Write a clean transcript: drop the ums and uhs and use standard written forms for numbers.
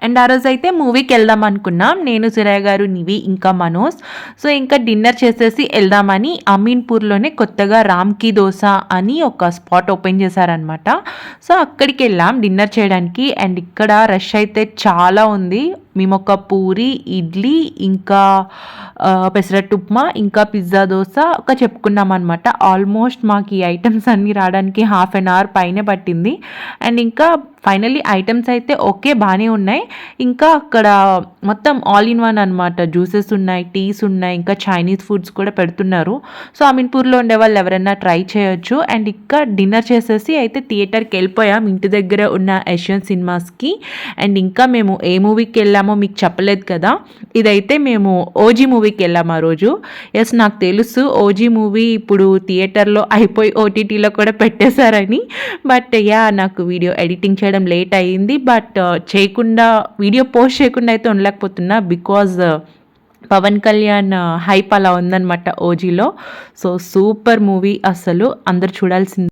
And ఆ రోజు అయితే మూవీకి వెళ్దాం అనుకున్నాం, నేను సురయ్య గారు, నివి ఇంకా మనోజ్. సో ఇంకా డిన్నర్ చేసేసి వెళ్దామని అమీన్పూర్లోనే కొత్తగా రామ్కి దోశ అని ఒక స్పాట్ ఓపెన్ చేశారనమాట. సో అక్కడికి వెళ్ళాం డిన్నర్ చేయడానికి. అండ్ ఇక్కడ రష్ అయితే చాలా ఉంది. మేము ఒక పూరి, ఇడ్లీ, ఇంకా పెసరట్టు ఉప్మా, ఇంకా పిజ్జా దోశ ఒక చెప్పుకున్నాం అనమాట. ఆల్మోస్ట్ మాకు ఈ ఐటమ్స్ అన్నీ రావడానికి హాఫ్ అన్ అవర్ పైనే పట్టింది. అండ్ ఇంకా ఫైనల్లీ ఐటమ్స్ అయితే ఓకే బాగానే ఉన్నాయి. ఇంకా అక్కడ మొత్తం ఆల్ ఇన్ వన్ అనమాట. జ్యూసెస్ ఉన్నాయి, టీస్ ఉన్నాయి, ఇంకా చైనీస్ ఫుడ్స్ కూడా పెడుతున్నారు. సో అమీన్పూర్లో ఉండే వాళ్ళు ఎవరైనా ట్రై చేయొచ్చు. అండ్ ఇంకా డిన్నర్ చేసేసి అయితే థియేటర్కి వెళ్ళిపోయాం, ఇంటి దగ్గర ఉన్న యశ్వంత్ సినిమాస్కి. అండ్ ఇంకా మేము ఏ మూవీకి వెళ్ళామో మీకు చెప్పలేదు కదా, ఇదైతే మేము ఓజీ మూవీకి వెళ్ళాము ఆ రోజు. ఎస్, నాకు తెలుసు ఓజీ మూవీ ఇప్పుడు థియేటర్లో అయిపోయి ఓటీటీలో కూడా పెట్టేశారని. బట్ యా, నాకు వీడియో ఎడిటింగ్ చేయడం లేట్ అయ్యింది. బట్ చేయకుండా వీడియో పోస్ట్ చేయకుండా అయితే ఉండలేకపోతున్నా, బికాజ్ పవన్ కళ్యాణ్ హైప్ అలా ఉందన్నమాట ఓజీలో. సో సూపర్ మూవీ, అసలు అందరు చూడాల్సింది.